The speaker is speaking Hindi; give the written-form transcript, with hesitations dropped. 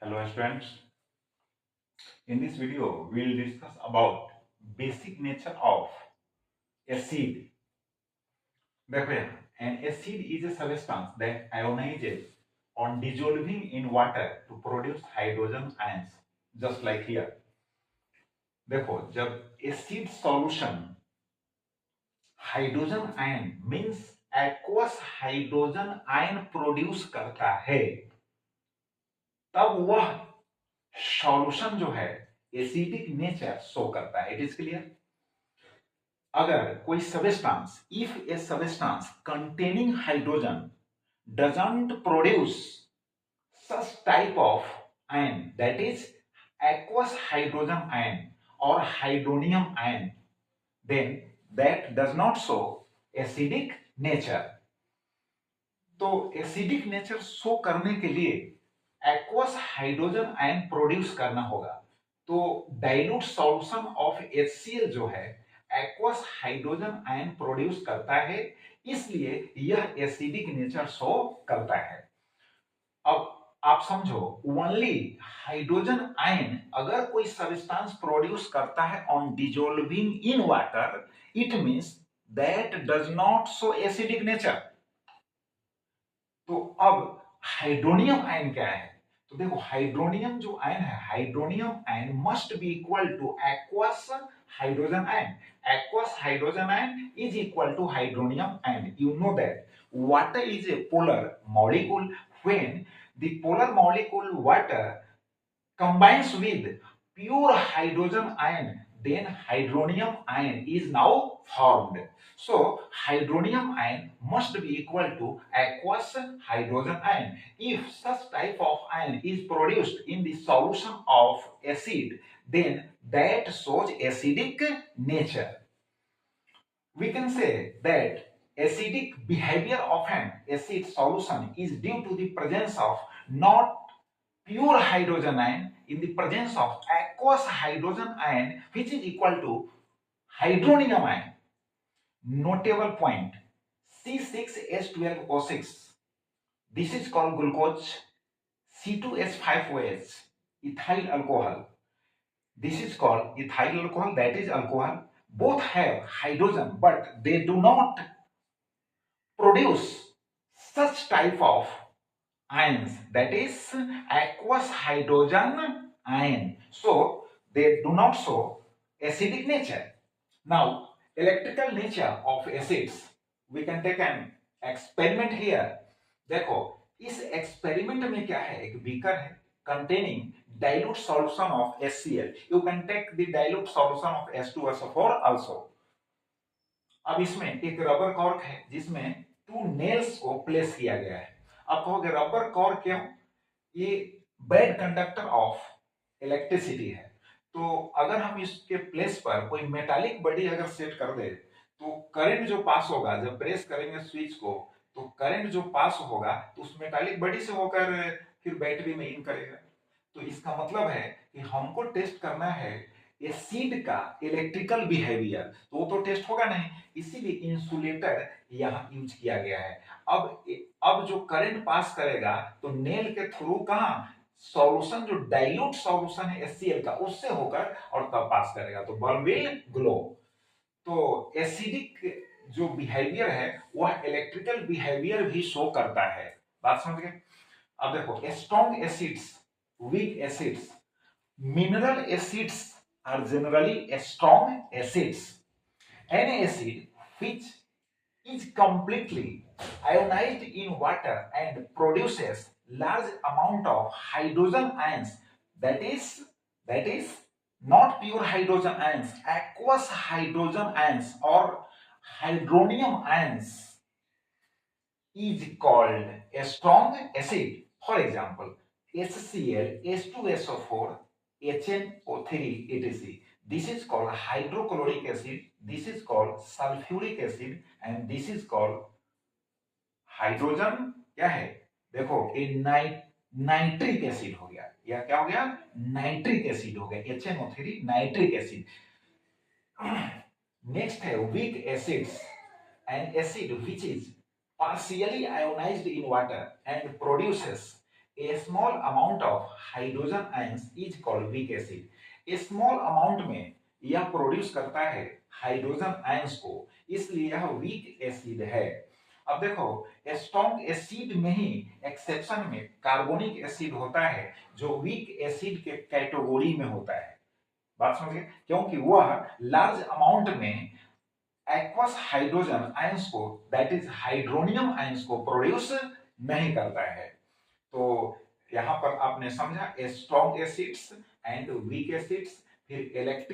Hello students, in this video we will discuss about basic nature of acid. देखो यहाँ an acid is a substance that ionizes on dissolving in water to produce hydrogen ions just like here. देखो जब acid solution hydrogen ion means aqueous hydrogen ion produce करता है तब वह सॉल्यूशन जो है एसिडिक नेचर शो करता है। It is clear. अगर कोई substance if A substance containing hydrogen doesn't produce such type of ion, that is aqueous hydrogen ion or hydronium ion, then that does not show acidic nature. तो एसिडिक नेचर शो करने के लिए एक्वस हाइड्रोजन आयन प्रोड्यूस करना होगा। तो डाइल्यूट सॉल्यूशन ऑफ HCl जो है एक्वस हाइड्रोजन आयन प्रोड्यूस करता है, इसलिए यह एसिडिक नेचर शो करता है। अब आप समझो, ओनली हाइड्रोजन आयन अगर कोई सब्सटेंस प्रोड्यूस करता है on dissolving in water, it means that does not show acidic nature. तो अब हाइड्रोनियम आयन क्या है? तो देखो हाइड्रोनियम जो आयन है, hydronium ion must be equal two aqueous hydrogen ion. Aqueous hydrogen ion is equal to hydronium ion. You know that water is a polar molecule. When the polar molecule water combines with pure hydrogen ion, then hydronium ion is now formed. So hydronium ion must be equal to aqueous hydrogen ion. If such type of ion is produced in the solution of acid, then that shows acidic nature. We can say that acidic behavior of an acid solution is due to the presence of not pure hydrogen ion in the presence of aqueous hydrogen ion, which is equal to hydronium ion. Notable point: C6H12O6, this is called glucose. C2H5OH, ethyl alcohol, this is called ethyl alcohol, that is alcohol. Both have hydrogen, but they do not produce such type of ions, that is aqueous hydrogen ion. So they do not show acidic nature. Now electrical nature of acids, we can take an experiment here. देखो इस एक्सपेरिमेंट में क्या है, एक बीकर है containing dilute solution of HCl. You can take the dilute solution of H2SO4 also. अब इसमें एक रबर कॉर्क है जिसमें 2 नेल्स को प्लेस किया गया है। आप कहोगे रबर कॉर्क क्यों? ये बैड कंडक्टर ऑफ इलेक्ट्रिसिटी है। तो अगर हम इसके प्लेस पर कोई मेटालिक बॉडी अगर सेट कर दे तो करंट जो पास होगा, जब प्रेस करेंगे स्विच को तो करंट जो पास होगा तो उस मेटालिक बॉडी से होकर फिर बैटरी में इन करेगा। तो इसका मतलब है कि हमको टेस्ट करना है एसिड का इलेक्ट्रिकल बिहेवियर, तो वो तो टेस्ट होगा नहीं, इसीलिए इंसुलेटर यहाँ यूज किया गया है। अब जो करंट पास करेगा तो नेल के थ्रू कहां, सॉल्यूशन जो डाइल्यूट सॉल्यूशन है HCl का उससे होकर और तब पास करेगा, तो बल्ब विल ग्लो। तो एसिडिक जो बिहेवियर है वह इलेक्ट्रिकल बिहेवियर भी शो करता है। बात समझ गए? अब देखो strong acids, weak acids, mineral acids are generally strong acids. Any acid which is completely ionized in water and produces large amount of hydrogen ions, that is not pure hydrogen ions, aqueous hydrogen ions or hydronium ions, is called a strong acid. For example, HCl, H2SO4, HNO3, etc. This is called hydrochloric acid, this is called sulfuric acid, and this is called hydrogen क्या है, देखो ये नाइट्रिक एसिड हो गया, या क्या हो गया, नाइट्रिक एसिड हो गया, HNO3 नाइट्रिक एसिड। नेक्स्ट है weak acids, N acid which is partially ionized in water and produces A small amount of hydrogen ions is called weak acid. Small amount में यह प्रोड्यूस करता है हाइड्रोजन आयंस को, इसलिए यह वीक एसिड है। अब देखो, स्ट्रॉन्ग एसिड में ही एक्सेप्शन में कार्बोनिक एसिड होता है, जो वीक एसिड के कैटेगरी में होता है। बात समझिए, क्योंकि वह लार्ज अमाउंट में एक्वस हाइड्रोजन आयंस को, दैट इज हाइड्रोनियम आयंस को प्रोड्यूस नहीं करता है। तो यहां पर आपने समझा strong acids and weak acids, फिर इलेक्ट्रिक